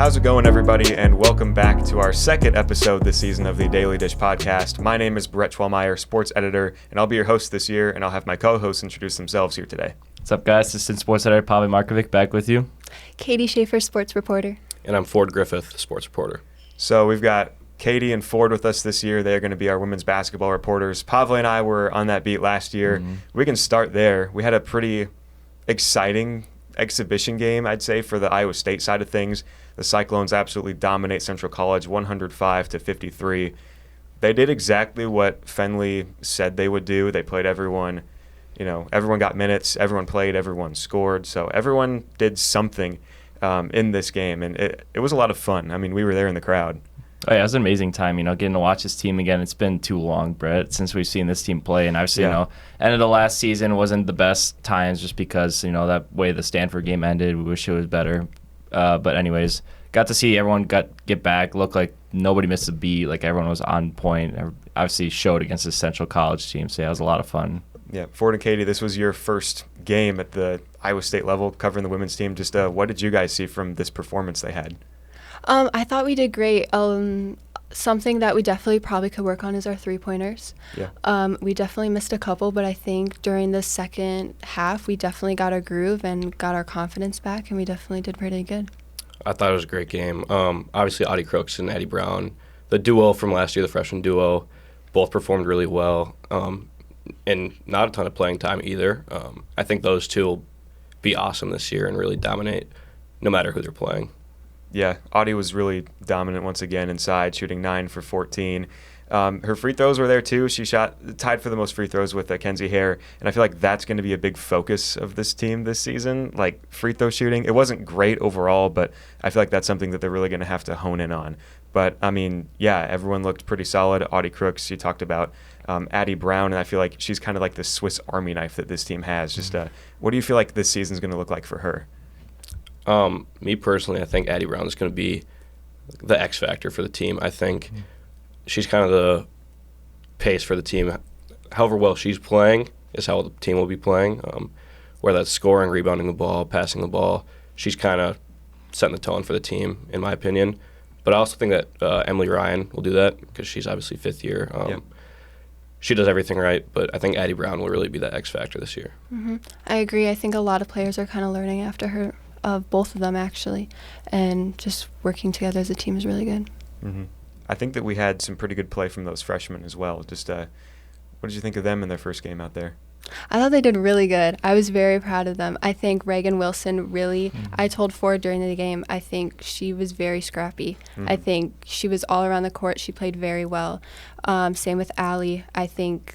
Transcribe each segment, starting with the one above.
How's it going, everybody, and welcome back to our second episode this season of the Daily Dish podcast. My name is Brett Schwellmeyer, sports editor, and I'll be your host this year, and I'll have my co-hosts introduce themselves here today. What's up, guys? Assistant sports editor Pavel Markovic back with you. Katie Schaefer, sports reporter. And I'm Ford Griffith, sports reporter. So we've got Katie and Ford with us this year. They're going to be our women's basketball reporters. Pavel and I were on that beat last year. We can start there. We had a pretty exciting exhibition game, I'd say, for the Iowa State side of things. The Cyclones absolutely dominate Central College, 105-53. They did exactly what Fenley said they would do. They played everyone. Everyone got minutes. Everyone played. Everyone scored. So everyone did something in this game, and it was a lot of fun. I mean, we were there in the crowd. Oh, yeah, it was an amazing time, getting to watch this team again. It's been too long, Brett, since we've seen this team play. And obviously, end of the last season wasn't the best times just because, that way the Stanford game ended. We wish it was better. But anyways, got to see everyone get back, look like nobody missed a beat, like everyone was on point. Obviously showed against the Central College team, so yeah, it was a lot of fun. Yeah, Ford and Katie, this was your first game at the Iowa State level covering the women's team. Just what did you guys see from this performance they had? I thought we did great. Something that we definitely probably could work on is our three-pointers. Yeah. We definitely missed a couple, but I think during the second half, we definitely got our groove and got our confidence back, and we definitely did pretty good. I thought it was a great game. Obviously, Audie Crooks and Addie Brown, the duo from last year, the freshman duo, both performed really well, and not a ton of playing time either. I think those two will be awesome this year and really dominate no matter who they're playing. Yeah, Audie was really dominant once again inside, shooting 9 for 14. Her free throws were there too. She tied for the most free throws with Kenzie Hare, and I feel like that's going to be a big focus of this team this season, like free throw shooting. It wasn't great overall, but I feel like that's something that they're really going to have to hone in on. But, I mean, yeah, everyone looked pretty solid. Audie Crooks, you talked about Addie Brown, and I feel like she's kind of like the Swiss Army knife that this team has. Just what do you feel like this season's going to look like for her? Me personally, I think Addie Brown is going to be the X factor for the team. I think she's kind of the pace for the team. However well she's playing is how the team will be playing. Whether that's scoring, rebounding the ball, passing the ball, she's kind of setting the tone for the team, in my opinion. But I also think that Emily Ryan will do that because she's obviously fifth year. She does everything right, but I think Addie Brown will really be that X factor this year. I agree. I think a lot of players are kind of learning after her. Of both of them, actually, and just working together as a team is really good. I think that we had some pretty good play from those freshmen as well. Just what did you think of them in their first game out there? I thought they did really good. I was very proud of them. I think Reagan Wilson really, I told Ford during the game, I think she was very scrappy. I think she was all around the court. She played very well. Same with Allie. I think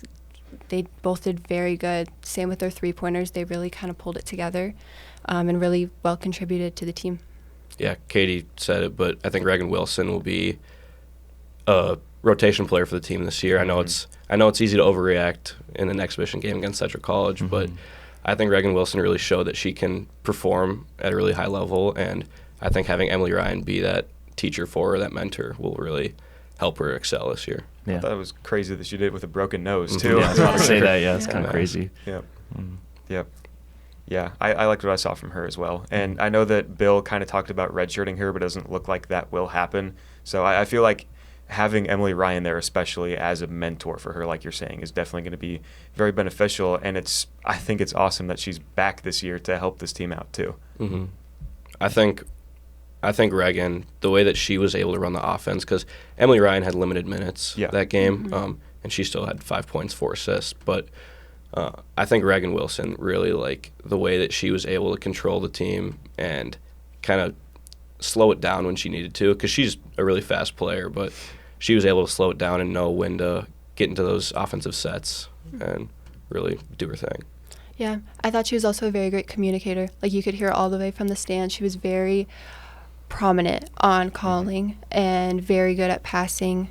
they both did very good. Same with their three-pointers. They really kind of pulled it together. And really well contributed to the team. Yeah, Katie said it, but I think Reagan Wilson will be a rotation player for the team this year. I know it's easy to overreact in an exhibition game against Central College, but I think Reagan Wilson really showed that she can perform at a really high level, and I think having Emily Ryan be that teacher for her, that mentor, will really help her excel this year. Yeah. I thought it was crazy that she did it with a broken nose, too. Yeah, I was about to say that. Yeah, it's kind of crazy. Yep. Yep. Yeah, I liked what I saw from her as well. And I know that Bill kind of talked about redshirting her, but it doesn't look like that will happen. So I feel like having Emily Ryan there, especially as a mentor for her, like you're saying, is definitely going to be very beneficial. And I think it's awesome that she's back this year to help this team out too. I think Reagan, the way that she was able to run the offense, because Emily Ryan had limited minutes that game, and she still had 5 points, 4 assists, but I think Reagan Wilson really, like the way that she was able to control the team and kind of slow it down when she needed to, because she's a really fast player, but she was able to slow it down and know when to get into those offensive sets and really do her thing. Yeah, I thought she was also a very great communicator. Like, you could hear all the way from the stands. She was very prominent on calling and very good at passing.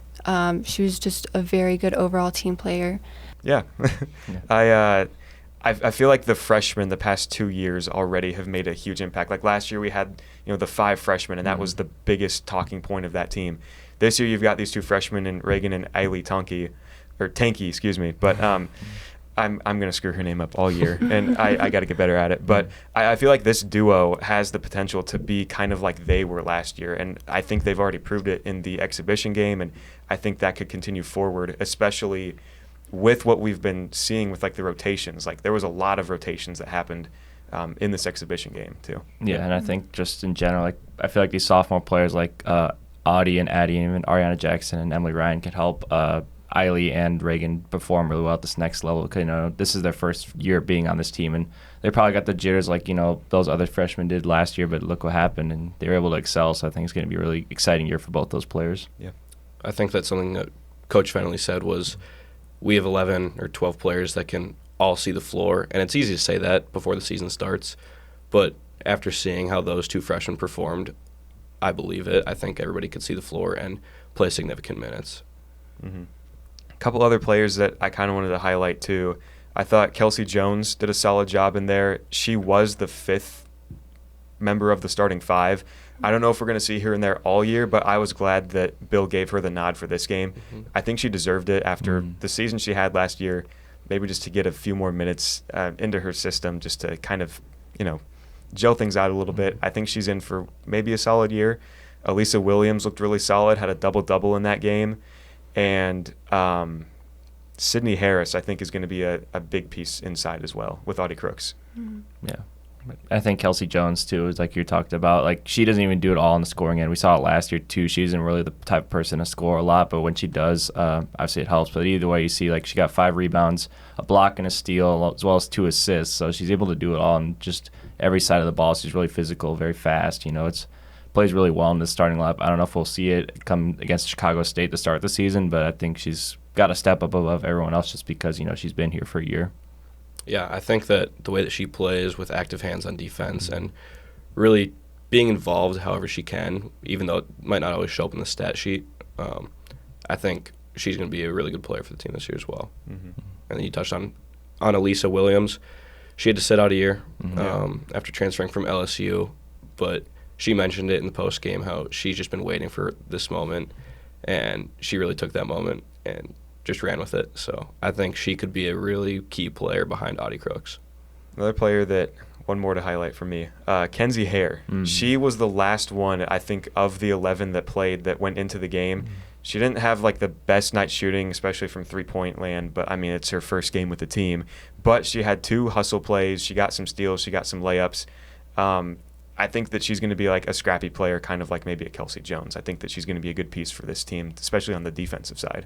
She was just a very good overall team player. Yeah. I feel like the freshmen the past 2 years already have made a huge impact. Like last year we had, the 5 freshmen, and that was the biggest talking point of that team. This year you've got these 2 freshmen in Reagan and Tanky, excuse me. But I'm going to screw her name up all year, and I got to get better at it. But I feel like this duo has the potential to be kind of like they were last year, and I think they've already proved it in the exhibition game, and I think that could continue forward, especially with what we've been seeing with like the rotations. Like there was a lot of rotations that happened in this exhibition game too. Yeah, and I think just in general, like I feel like these sophomore players like Audie and Addie and even Ariana Jackson and Emily Ryan can help Eiley and Reagan perform really well at this next level. Because, this is their first year being on this team, and they probably got the jitters like, those other freshmen did last year, but look what happened, and they were able to excel. So I think it's going to be a really exciting year for both those players. Yeah. I think that's something that Coach Fennelly said was we have 11 or 12 players that can all see the floor, and it's easy to say that before the season starts, but after seeing how those two freshmen performed, I believe it. I think everybody could see the floor and play significant minutes. Mm-hmm. A couple other players that I kind of wanted to highlight too. I thought Kelsey Jones did a solid job in there. She was the 5th member of the starting 5. I don't know if we're going to see her in there all year, but I was glad that Bill gave her the nod for this game. Mm-hmm. I think she deserved it after the season she had last year, maybe just to get a few more minutes into her system, just to kind of, gel things out a little bit. I think she's in for maybe a solid year. Elisa Williams looked really solid, had a double-double in that game. And Sydney Harris, I think, is going to be a big piece inside as well with Audie Crooks. Yeah. I think Kelsey Jones, too, is like you talked about. Like, she doesn't even do it all in the scoring end. We saw it last year, too. She isn't really the type of person to score a lot, but when she does, obviously it helps. But either way, you see, like, she got 5 rebounds, a block and a steal, as well as 2 assists. So she's able to do it all on just every side of the ball. She's really physical, very fast. Plays really well in the starting lineup. I don't know if we'll see it come against Chicago State to start the season, but I think she's got to step up above everyone else just because, she's been here for a year. Yeah, I think that the way that she plays with active hands on defense and really being involved however she can, even though it might not always show up in the stat sheet, I think she's going to be a really good player for the team this year as well. Mm-hmm. And then you touched on Elisa Williams. She had to sit out a year after transferring from LSU, but she mentioned it in the post game how she's just been waiting for this moment, and she really took that moment and just ran with it. So I think she could be a really key player behind Audie Crooks. Another player that, one more to highlight for me, Kenzie Hare. She was the last one, I think, of the 11 that played that went into the game. She didn't have like the best night shooting, especially from three-point land, but I mean, it's her first game with the team. But she had 2 hustle plays. She got some steals. She got some layups. I think that she's going to be like a scrappy player, kind of like maybe a Kelsey Jones. I think that she's going to be a good piece for this team, especially on the defensive side.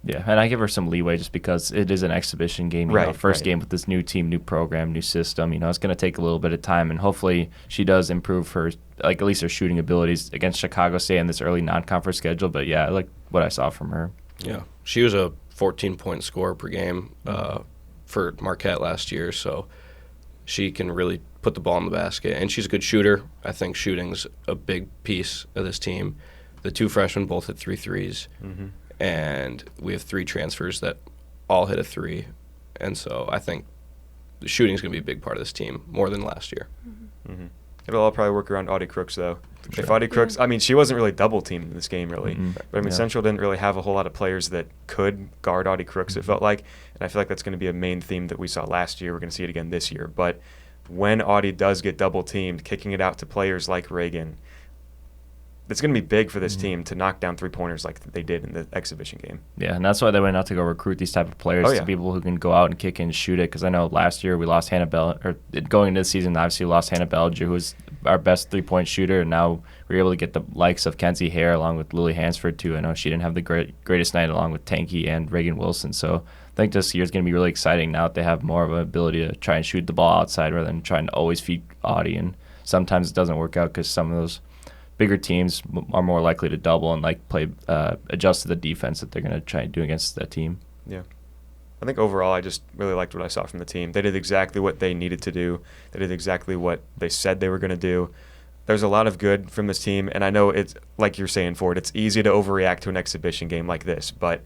Yeah, and I give her some leeway just because it is an exhibition game. First game with this new team, new program, new system. It's going to take a little bit of time, and hopefully she does improve her, like at least her shooting abilities against Chicago State in this early non-conference schedule. But yeah, I like what I saw from her. Yeah, she was a 14-point scorer per game for Marquette last year, so she can really put the ball in the basket, and she's a good shooter. I think shooting's a big piece of this team. The 2 freshmen both hit 3 threes. And we have 3 transfers that all hit a 3. And so I think the shooting is going to be a big part of this team, more than last year. It'll all probably work around Audie Crooks, though. Sure. If Audie Crooks, I mean, she wasn't really double-teamed in this game, really. But, I mean, Central didn't really have a whole lot of players that could guard Audie Crooks, it felt like. And I feel like that's going to be a main theme that we saw last year. We're going to see it again this year. But when Audie does get double-teamed, kicking it out to players like Reagan, it's going to be big for this team to knock down 3-pointers like they did in the exhibition game. Yeah, and that's why they went out to go recruit these type of players, to people who can go out and kick and shoot it. Because I know last year we lost Hannah Bell, or going into the season, obviously we lost Hannah Bellinger, who was our best 3-point shooter, and now we're able to get the likes of Kenzie Hare along with Lily Hansford too. I know she didn't have the greatest night along with Tanky and Reagan Wilson, so I think this year's going to be really exciting now that they have more of an ability to try and shoot the ball outside rather than trying to always feed Audie. And sometimes it doesn't work out because some of those bigger teams are more likely to double and adjust to the defense that they're going to try and do against that team. Yeah. I think overall I just really liked what I saw from the team. They did exactly what they needed to do. They did exactly what they said they were going to do. There's a lot of good from this team, and I know it's, like you're saying, Ford, it's easy to overreact to an exhibition game like this, but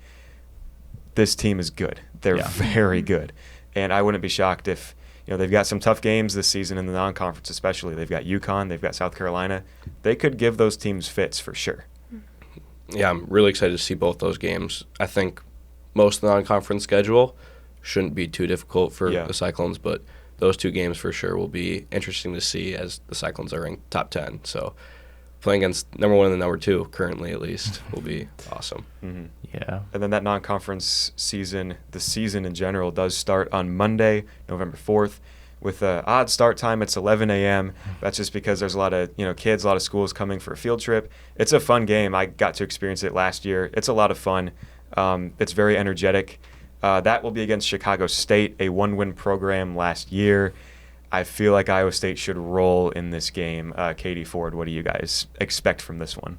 this team is good. They're very good. And I wouldn't be shocked if they've got some tough games this season in the non-conference especially. They've got UConn. They've got South Carolina. They could give those teams fits for sure. Yeah, I'm really excited to see both those games. I think most of the non-conference schedule shouldn't be too difficult for Yeah. the Cyclones, but those 2 games for sure will be interesting to see as the Cyclones are ranked top 10. So playing against number 1 and the number 2 currently at least will be awesome. Mm-hmm. Yeah. And then that non-conference season, the season in general, does start on Monday, November 4th. With an odd start time, it's 11 a.m. That's just because there's a lot of kids, a lot of schools coming for a field trip. It's a fun game. I got to experience it last year. It's a lot of fun. It's very energetic. That will be against Chicago State, a 1-win program last year. I feel like Iowa State should roll in this game. Katie, Ford, what do you guys expect from this one?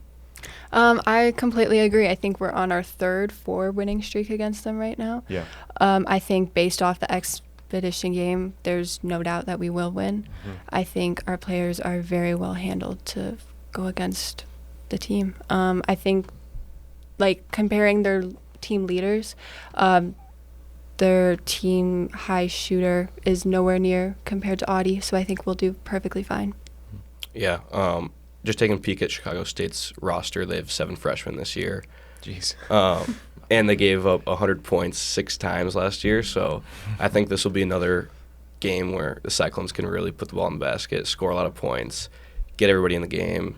I completely agree. I think we're on our 3rd 4-winning streak against them right now. Yeah. I think based off the Expedition game, there's no doubt that we will win. Mm-hmm. I think our players are very well handled to go against the team. I think, like, comparing their team leaders, their team high shooter is nowhere near compared to Audie, so I think we'll do perfectly fine. Yeah. Just taking a peek at Chicago State's roster, they have 7 freshmen this year. Jeez. And they gave up 100 points 6 times last year, so I think this will be another game where the Cyclones can really put the ball in the basket, score a lot of points, get everybody in the game,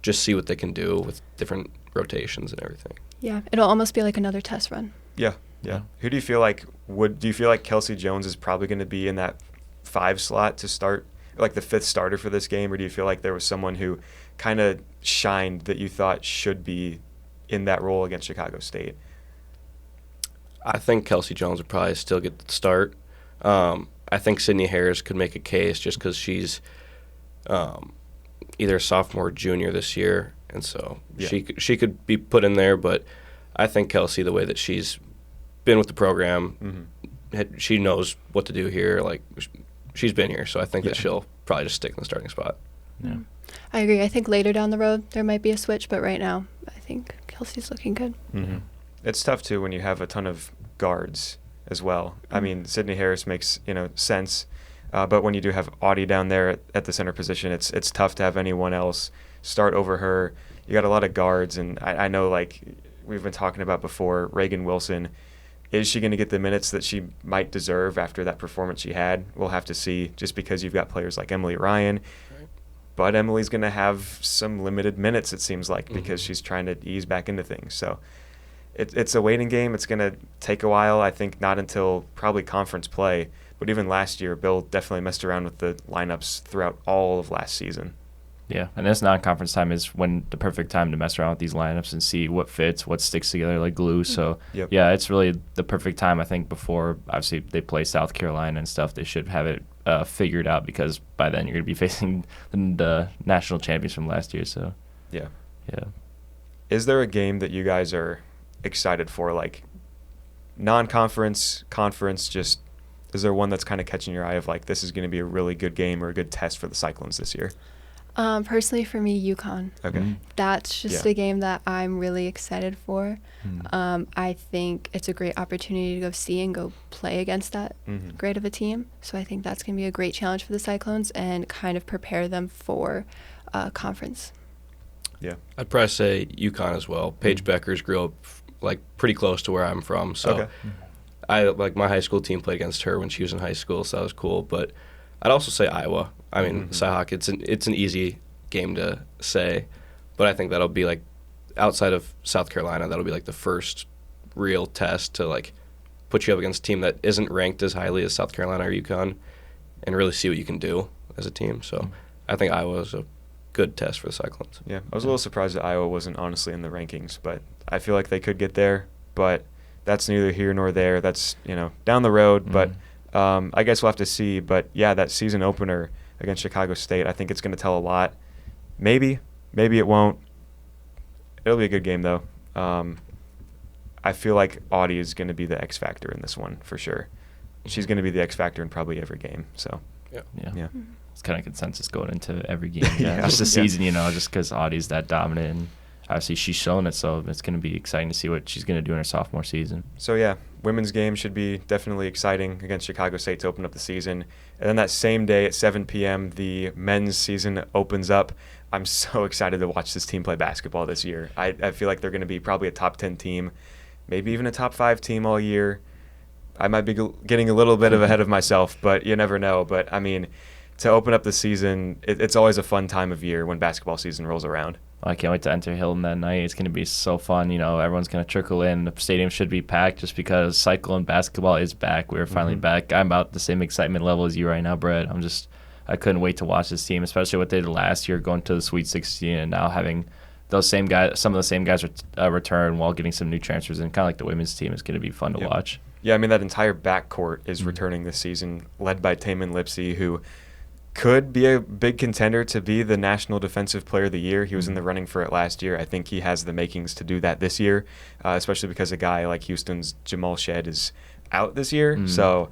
just see what they can do with different rotations and everything. Yeah, it'll almost be like another test run. Yeah. Who do you feel like do you feel like Kelsey Jones is probably going to be in that 5 slot to start, like the 5th starter for this game, or do you feel like there was someone who kind of shined that you thought should be in that role against Chicago State? I think Kelsey Jones would probably still get the start. I think Sydney Harris could make a case just because she's either a sophomore or junior this year, and so she could be put in there. But I think Kelsey, the way that she's been with the program, she knows what to do here. Like, she's been here, so I think that she'll probably just stick in the starting spot. Yeah. I agree. I think later down the road there might be a switch, but right now I think Kelsey's looking good. Mm-hmm. It's tough too when you have a ton of guards as well. I mean, Sydney Harris makes sense, but when you do have Audie down there at the center position, it's tough to have anyone else start over her. You got a lot of guards, and I know, like we've been talking about before, Reagan Wilson. Is she going to get the minutes that she might deserve after that performance she had? We'll have to see, just because you've got players like Emily Ryan. Right. But Emily's going to have some limited minutes, it seems like, because she's trying to ease back into things. So it's a waiting game. It's going to take a while. I think not until probably conference play. But even last year, Bill definitely messed around with the lineups throughout all of last season. Yeah, and this non-conference time is when the perfect time to mess around with these lineups and see what fits, what sticks together like glue. So, yeah, it's really the perfect time, I think, before, obviously, they play South Carolina and stuff. They should have it figured out, because by then you're going to be facing the national champions from last year. So, yeah. Is there a game that you guys are excited for, like non-conference, conference, just is there one that's kind of catching your eye of like, this is going to be a really good game or a good test for the Cyclones this year? Personally, for me, UConn. Okay. That's just a game that I'm really excited for. I think it's a great opportunity to go see and go play against that great of a team. So I think that's going to be a great challenge for the Cyclones and kind of prepare them for conference. Yeah. I'd probably say UConn as well. Paige Beckers grew up like pretty close to where I'm from, so I like my high school team played against her when she was in high school, so that was cool. But I'd also say Iowa. I mean, Cyhawk, it's an easy game to say, but I think that'll be like, outside of South Carolina, that'll be like the first real test to like put you up against a team that isn't ranked as highly as South Carolina or UConn, and really see what you can do as a team. So I think Iowa is a good test for the Cyclones. Yeah, I was a little surprised that Iowa wasn't honestly in the rankings, but I feel like they could get there. But that's neither here nor there. That's down the road, but I guess we'll have to see. But yeah, that season opener against Chicago State, I think it's going to tell a lot. Maybe it won't. It'll be a good game though. I feel like Audie is going to be the X factor in this one for sure. She's going to be the X factor in probably every game. So yeah. It's kind of consensus going into every game. Just the season, just because Audie's that dominant, and obviously she's shown it, so it's going to be exciting to see what she's going to do in her sophomore season. So yeah, women's game should be definitely exciting against Chicago State to open up the season. And then that same day at 7 p.m., the men's season opens up. I'm so excited to watch this team play basketball this year. I feel like they're going to be probably a top 10 team, maybe even a top 5 team all year. I might be getting a little bit ahead of myself, but you never know. But, I mean, to open up the season, it's always a fun time of year when basketball season rolls around. I can't wait to enter Hilton that night. It's going to be so fun. Everyone's going to trickle in. The stadium should be packed just because cycle and basketball is back. We're finally back. I'm about the same excitement level as you right now, Brett. I couldn't wait to watch this team, especially what they did last year, going to the Sweet 16 and now having those same guys, some of the same guys return while getting some new transfers in. Kind of like the women's team is going to be fun to watch. Yeah, I mean, that entire backcourt is returning this season, led by Taman Lipsey, who could be a big contender to be the National Defensive Player of the Year. He was in the running for it last year. I think he has the makings to do that this year, especially because a guy like Houston's Jamal Shed is out this year. So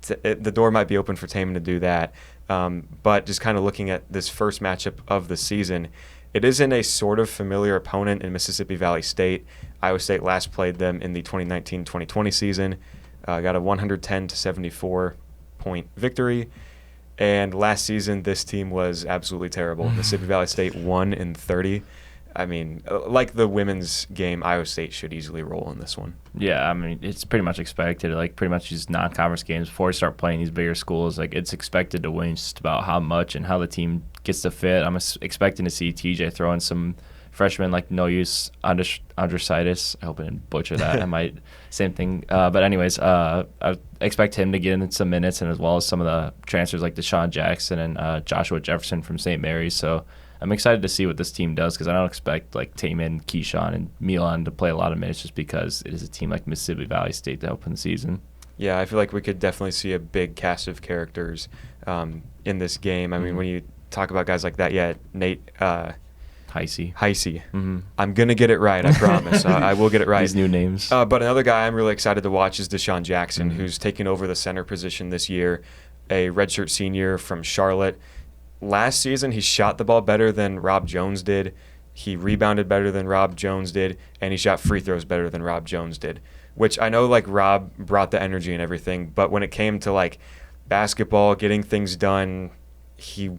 the door might be open for Taman to do that. But just kind of looking at this first matchup of the season, it is in a sort of familiar opponent in Mississippi Valley State. Iowa State last played them in the 2019-2020 season, got a 110-74 point victory. And last season, this team was absolutely terrible. Mississippi Valley State won in 30. I mean, like the women's game, Iowa State should easily roll in this one. Yeah, I mean, it's pretty much expected. Like, pretty much these non-conference games, before you start playing these bigger schools, like, it's expected to win. Just about how much and how the team gets to fit. I'm expecting to see TJ throw in some freshmen like No Use Andrositis. I hope I didn't butcher that. I might, same thing. But anyways, I expect him to get in some minutes, and as well as some of the transfers like Deshaun Jackson and Joshua Jefferson from St. Mary's. So I'm excited to see what this team does because I don't expect like Taman, Keyshawn, and Milan to play a lot of minutes just because it is a team like Mississippi Valley State to open the season. Yeah, I feel like we could definitely see a big cast of characters in this game. I mean, when you talk about guys like that, Nate Heisey. I'm going to get it right, I promise. I will get it right. These new names. But another guy I'm really excited to watch is Deshaun Jackson, who's taken over the center position this year, a redshirt senior from Charlotte. Last season, he shot the ball better than Rob Jones did. He rebounded better than Rob Jones did, and he shot free throws better than Rob Jones did, which I know like Rob brought the energy and everything, but when it came to like basketball, getting things done, he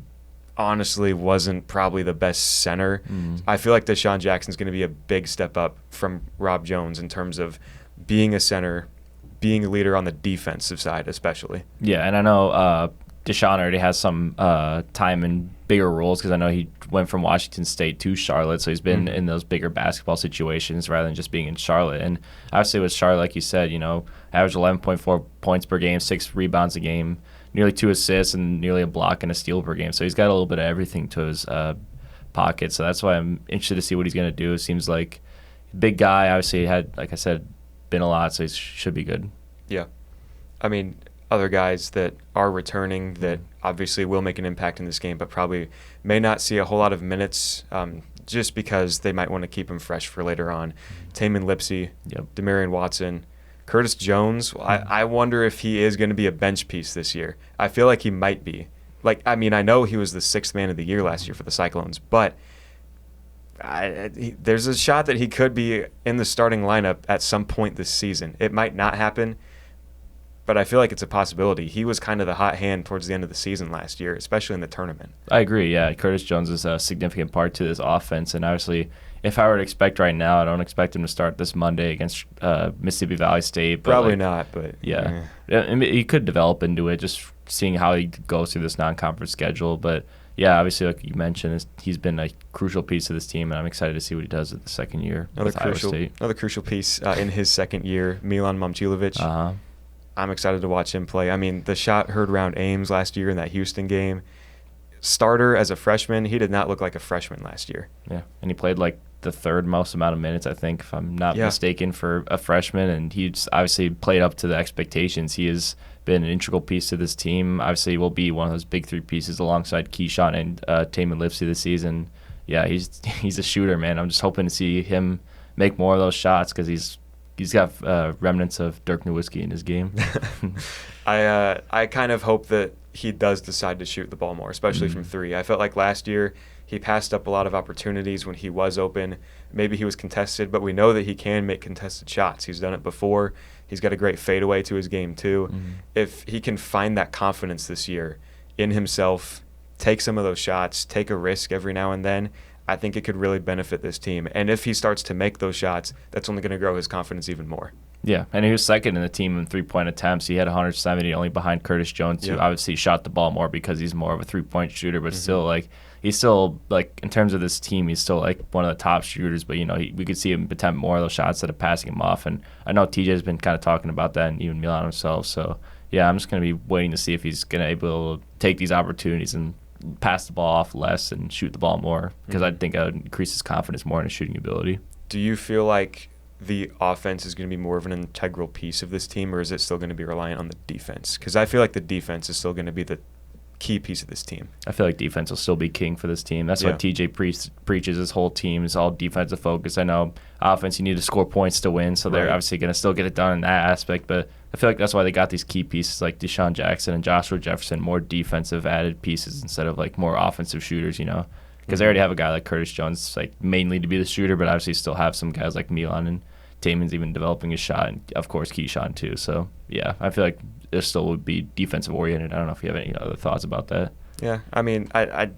honestly wasn't probably the best center. I feel like Deshaun Jackson's going to be a big step up from Rob Jones in terms of being a center, being a leader on the defensive side especially. Yeah, and I know Deshaun already has some time in bigger roles because I know he went from Washington State to Charlotte, so he's been in those bigger basketball situations rather than just being in Charlotte. And obviously with Charlotte, like you said, average 11.4 points per game, 6 rebounds a game, nearly 2 assists, and nearly a block and a steal per game. So he's got a little bit of everything to his pocket. So that's why I'm interested to see what he's going to do. It seems like a big guy. Obviously had, like I said, been a lot, so he should be good. Yeah. I mean, other guys that are returning that obviously will make an impact in this game, but probably may not see a whole lot of minutes just because they might want to keep him fresh for later on. Taman Lipsey, Demarion Watson, Curtis Jones. I wonder if he is going to be a bench piece this year. I feel like he might be. I know he was the 6th man of the year last year for the Cyclones, but there's a shot that he could be in the starting lineup at some point this season. It might not happen, but I feel like it's a possibility. He was kind of the hot hand towards the end of the season last year, especially in the tournament. I agree, yeah. Curtis Jones is a significant part to this offense, and obviously if I were to expect right now, I don't expect him to start this Monday against Mississippi Valley State. But probably not, but... Yeah. He could develop into it, just seeing how he goes through this non-conference schedule. But, yeah, obviously, like you mentioned, he's been a crucial piece of this team, and I'm excited to see what he does at the second year with Iowa State. Another crucial piece in his second year, Milan Momcilovic. I'm excited to watch him play. I mean, the shot heard around Ames last year in that Houston game. Starter as a freshman, he did not look like a freshman last year. Yeah, and he played like the 3rd most amount of minutes, I think, if I'm not mistaken, for a freshman, and he's obviously played up to the expectations. He has been an integral piece to this team. Obviously, he will be one of those big 3 pieces alongside Keyshawn and Taman Lipsey this season. Yeah, he's a shooter, man. I'm just hoping to see him make more of those shots because he's got remnants of Dirk Nowitzki in his game. I kind of hope that he does decide to shoot the ball more, especially from 3. I felt like last year he passed up a lot of opportunities when he was open. Maybe he was contested, but we know that he can make contested shots. He's done it before. He's got a great fadeaway to his game too. If he can find that confidence this year in himself, take some of those shots, take a risk every now and then, I think it could really benefit this team. And if he starts to make those shots, that's only going to grow his confidence even more. Yeah, and he was second in the team in three-point attempts. He had 170, only behind Curtis Jones, who obviously shot the ball more because he's more of a three-point shooter, but still, like, he's still, like, in terms of this team, he's still, like, one of the top shooters, but, you know, we could see him attempt more of those shots instead of passing him off, and I know TJ's been kind of talking about that, and even Milan himself, so, yeah, I'm just going to be waiting to see if he's going to be able to take these opportunities and pass the ball off less and shoot the ball more, because I think that would increase his confidence more in his shooting ability. Do you feel like the offense is going to be more of an integral piece of this team, or is it still going to be reliant on the defense? Because I feel like the defense is still going to be the key piece of this team. I feel like defense will still be king for this team. That's what TJ preaches. His whole team is all defensive focus. I know offense, you need to score points to win, so they're obviously going to still get it done in that aspect, but I feel like that's why they got these key pieces like Deshaun Jackson and Joshua Jefferson, more defensive added pieces instead of like more offensive shooters, you know, because they already have a guy like Curtis Jones, like mainly to be the shooter, but obviously still have some guys like Milan, and Damon's even developing his shot, and of course Keyshawn too. So yeah, I feel like there still would be defensive oriented. I don't know if you have any other thoughts about that. Yeah, I mean, I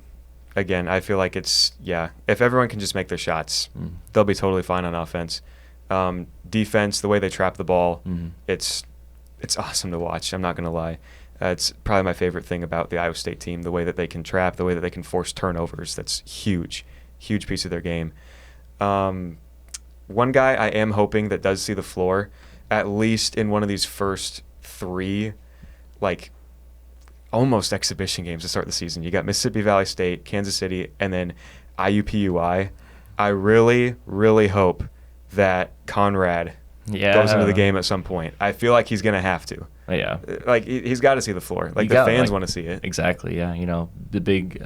feel like it's, if everyone can just make their shots, they'll be totally fine on offense. Defense, the way they trap the ball, it's awesome to watch. I'm not going to lie. It's probably my favorite thing about the Iowa State team, the way that they can trap, the way that they can force turnovers. That's huge piece of their game. One guy I am hoping that does see the floor, at least in one of these first three, like, almost exhibition games to start the season. You got Mississippi Valley State, Kansas City, and then IUPUI. I really, really hope that Conrad goes into the game at some point. I feel like he's going to have to. Yeah. Like, he's got to see the floor. Like, the fans want to see it. Exactly, yeah. You know, the big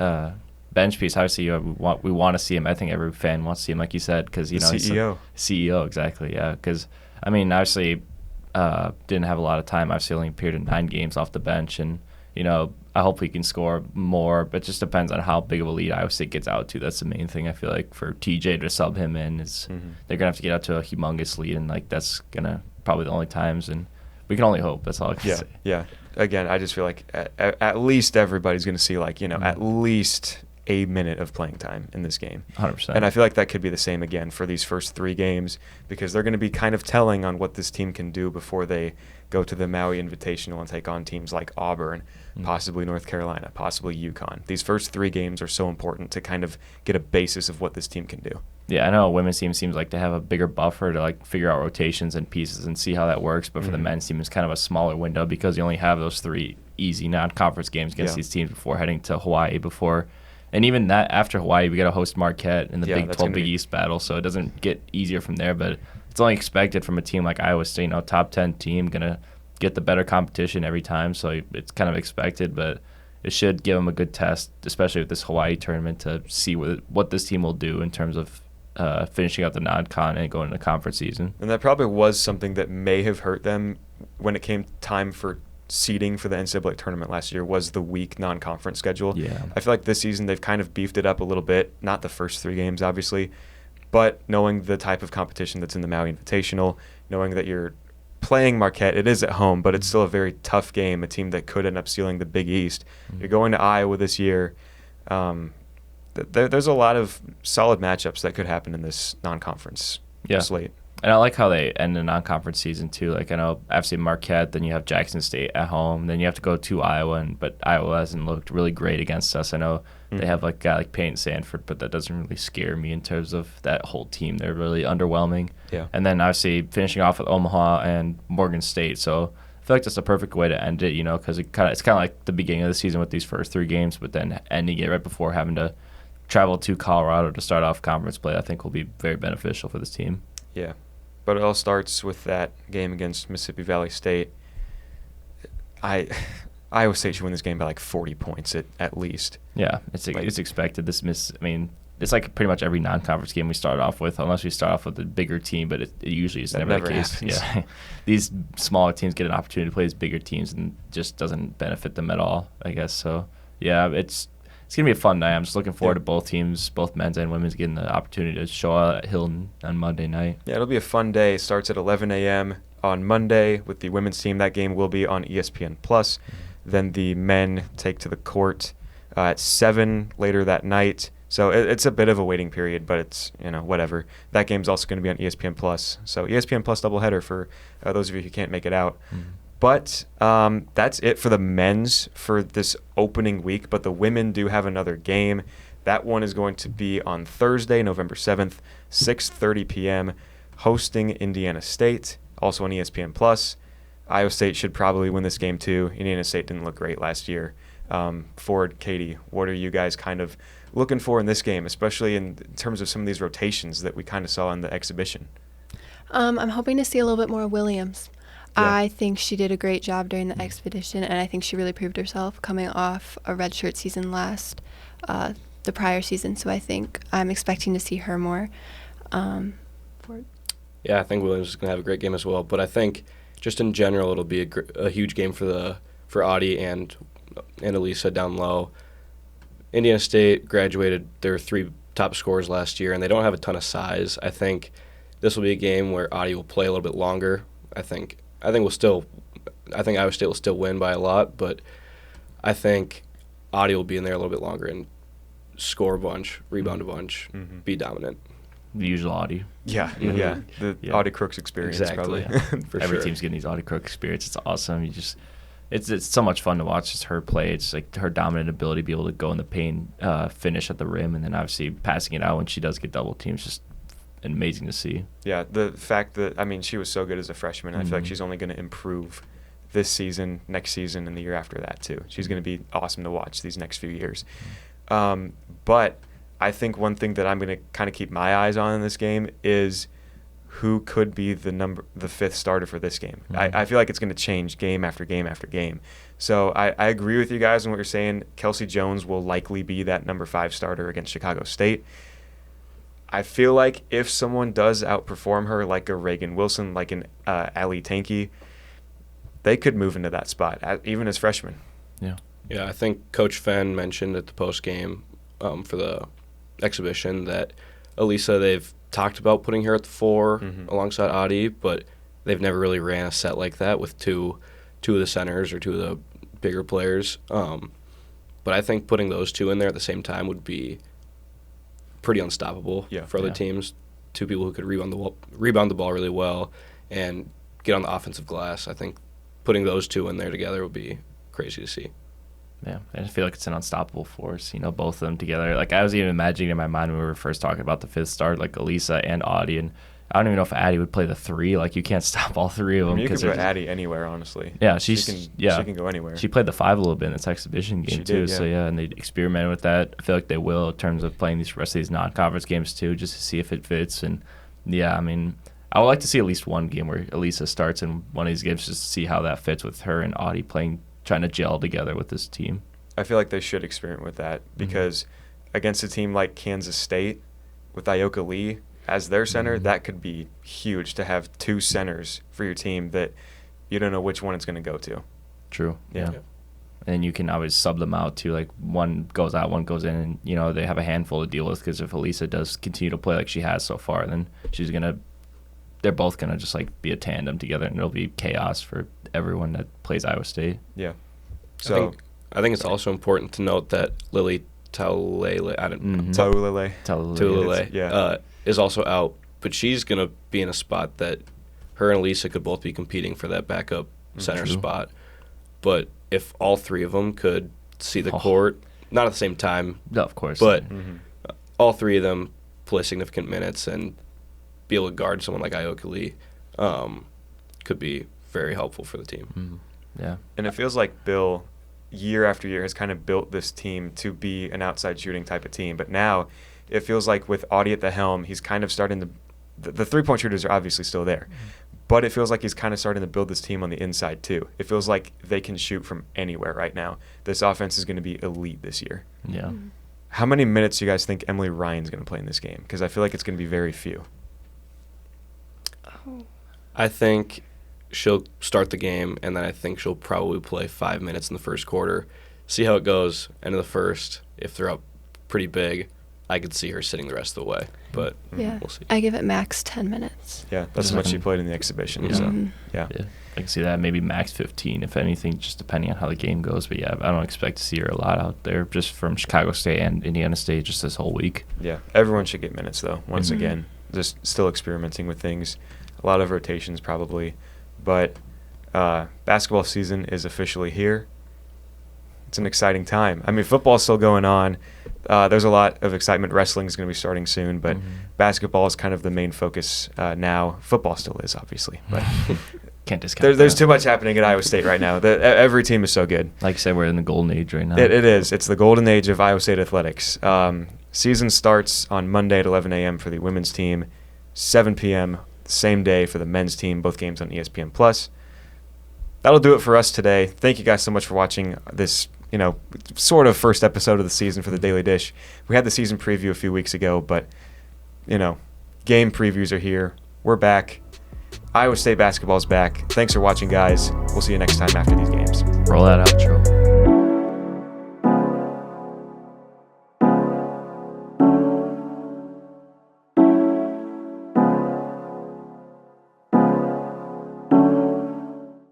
bench piece, obviously, we want to see him. I think every fan wants to see him, like you said, because, you know, CEO. CEO, exactly, yeah. Because, I mean, obviously, didn't have a lot of time. Obviously, only appeared in 9 games off the bench, and, you know, I hope he can score more, but it just depends on how big of a lead Iowa State gets out to. That's the main thing, I feel like, for TJ to sub him in is they're going to have to get out to a humongous lead, and, like, that's going to probably the only times, and we can only hope. That's all I can say. Yeah. Again, I just feel like at least everybody's going to see, like, you know, at least a minute of playing time in this game. 100%. And I feel like that could be the same again for these first 3 games, because they're going to be kind of telling on what this team can do before they go to the Maui Invitational and take on teams like Auburn, possibly North Carolina, possibly UConn. These first 3 games are so important to kind of get a basis of what this team can do. Yeah, I know a women's team seems like to have a bigger buffer to like figure out rotations and pieces and see how that works, but for the men's team, it's kind of a smaller window because you only have those 3 easy non-conference games against these teams before heading to Hawaii and even that after Hawaii, we got to host Marquette in the Big 12 Big East battle, so it doesn't get easier from there, but it's only expected from a team like Iowa State, you know, top 10 team, going to get the better competition every time, so it's kind of expected, but it should give them a good test, especially with this Hawaii tournament, to see what this team will do in terms of finishing out the non-con and going into the conference season. And that probably was something that may have hurt them when it came time for seeding for the NCAA tournament last year, was the weak non-conference schedule. Yeah. I feel like this season they've kind of beefed it up a little bit, not the first 3 games, obviously, but knowing the type of competition that's in the Maui Invitational, knowing that you're playing Marquette, it is at home, but it's still a very tough game, a team that could end up stealing the Big East. You're going to Iowa this year. There's a lot of solid matchups that could happen in this non-conference slate. And I like how they end the non-conference season too. Like, I know obviously Marquette, then you have Jackson State at home, then you have to go to Iowa, but Iowa hasn't looked really great against us. I know they have like a guy like Peyton Sanford, but that doesn't really scare me in terms of that whole team. They're really underwhelming. Yeah. And then obviously finishing off with Omaha and Morgan State. So I feel like that's a perfect way to end it, you know, because it's kind of like the beginning of the season with these first 3 games, but then ending it right before having to travel to Colorado to start off conference play, I think will be very beneficial for this team. Yeah. But it all starts with that game against Mississippi Valley State. Iowa State should win this game by like 40 points at least. Yeah, it's expected. It's like pretty much every non-conference game we start off with, unless we start off with a bigger team, but it usually is never the case. Happens. Yeah, these smaller teams get an opportunity to play these bigger teams, and just doesn't benefit them at all, I guess. So yeah, it's going to be a fun night. I'm just looking forward to both teams, both men's and women's, getting the opportunity to show out at Hilton on Monday night. Yeah, it'll be a fun day. It starts at 11 a.m. on Monday with the women's team. That game will be on ESPN+. Then the men take to the court at 7 later that night So it's a bit of a waiting period, but it's, whatever. That game's also going to be on ESPN Plus. So ESPN Plus doubleheader for those of you who can't make it out. But that's it for the men's for this opening week. But the women do have another game. That one is going to be on Thursday, November 7th, 6:30 p.m., hosting Indiana State, also on ESPN Plus. Iowa State should probably win this game too. Indiana State didn't look great last year. Ford, Katie, what are you guys kind of looking for in this game, especially in terms of some of these rotations that we kind of saw in the exhibition? I'm hoping to see a little bit more Williams. Yeah. I think she did a great job during the expedition, and I think she really proved herself coming off a redshirt season the prior season. So I think I'm expecting to see her more. Yeah, I think Williams is going to have a great game as well. But I think just in general, it'll be a huge game for Audie and Elisa down low. Indiana State graduated their 3 top scorers last year, and they don't have a ton of size. I think this will be a game where Audie will play a little bit longer. I think Iowa State will still win by a lot, but I think Audie will be in there a little bit longer and score a bunch, rebound a bunch, be dominant. The usual Audie. Yeah. The Audie Crooks experience, exactly. probably. For Every sure. team's getting these Audie Crook experience. It's awesome. It's so much fun to watch just her play. It's like her dominant ability to be able to go in the paint, finish at the rim, and then obviously passing it out when she does get double teams. Just amazing to see. Yeah, the fact that, she was so good as a freshman. I feel like she's only going to improve this season, next season, and the year after that, too. She's going to be awesome to watch these next few years. But I think one thing that I'm going to kind of keep my eyes on in this game is who could be the 5th starter for this game. I feel like it's going to change game after game after game. So I agree with you guys on what you're saying. Kelsey Jones will likely be that number 5 starter against Chicago State. I feel like if someone does outperform her, like a Reagan Wilson, like an Ali Tanky, they could move into that spot, even as freshmen. Yeah. Yeah, I think Coach Fenn mentioned at the post game for the exhibition that Elisa, they've talked about putting her at the 4 alongside Audie, but they've never really ran a set like that with two of the centers or 2 of the bigger players. But I think putting those 2 in there at the same time would be pretty unstoppable for other teams. 2 people who could rebound the ball really well and get on the offensive glass. I think putting those 2 in there together would be crazy to see. Yeah, and I feel like it's an unstoppable force, both of them together. Like, I was even imagining in my mind when we were first talking about the 5th start, like Elisa and Audie, and I don't even know if Addie would play the 3. Like, you can't stop all 3 of them. You can put Addie anywhere, honestly. Yeah, she can go anywhere. She played the 5 a little bit in this exhibition game, too. So, and they experimented with that. I feel like they will in terms of playing these rest of these non-conference games, too, just to see if it fits. And, I would like to see at least one game where Elisa starts in one of these games just to see how that fits with her and Audie trying to gel together with this team. I feel like they should experiment with that because against a team like Kansas State with Ioka Lee as their center, that could be huge to have 2 centers for your team that you don't know which one it's going to go to. True. Yeah. And you can always sub them out too. Like, one goes out, one goes in, and they have a handful to deal with because if Elisa does continue to play like she has so far, then they're both going to just like be a tandem together, and it'll be chaos for everyone that plays Iowa State. Yeah. So I think it's also important to note that Lily Taulele, is also out, but she's going to be in a spot that her and Elisa could both be competing for that backup center spot. But if all 3 of them could see the court, not at the same time, no, of course, but all 3 of them play significant minutes and be able to guard someone like Ioka Lee could be very helpful for the team. Yeah. And it feels like Bill, year after year, has kind of built this team to be an outside shooting type of team. But now it feels like with Audie at the helm, he's kind of starting to – the three-point shooters are obviously still there. But it feels like he's kind of starting to build this team on the inside too. It feels like they can shoot from anywhere right now. This offense is going to be elite this year. Yeah. How many minutes do you guys think Emily Ryan's going to play in this game? Because I feel like it's going to be very few. I think she'll start the game, and then I think she'll probably play 5 minutes in the first quarter. See how it goes. End of the first, if they're up pretty big, I could see her sitting the rest of the way. But we'll see. I give it max 10 minutes. Yeah, that's how much she played in the exhibition. Yeah. So, yeah. Yeah, I can see that maybe max 15, if anything, just depending on how the game goes. But yeah, I don't expect to see her a lot out there just from Chicago State and Indiana State just this whole week. Yeah, everyone should get minutes though. Once again, just still experimenting with things. A lot of rotations probably, but basketball season is officially here. It's an exciting time. I mean, football's still going on. There's a lot of excitement. Wrestling is going to be starting soon, but basketball is kind of the main focus now. Football still is, obviously, but can't discount. There's too much happening at Iowa State right now. Every team is so good. Like I said, we're in the golden age right now. It is. It's the golden age of Iowa State athletics. Season starts on Monday at 11 a.m. for the women's team, 7 p.m. same day for the men's team. Both games on ESPN+. That'll do it for us today. Thank you guys so much for watching this, sort of first episode of the season for the Daily Dish. We had the season preview a few weeks ago, but, game previews are here. We're back. Iowa State basketball's back. Thanks for watching, guys. We'll see you next time after these games. Roll that outro.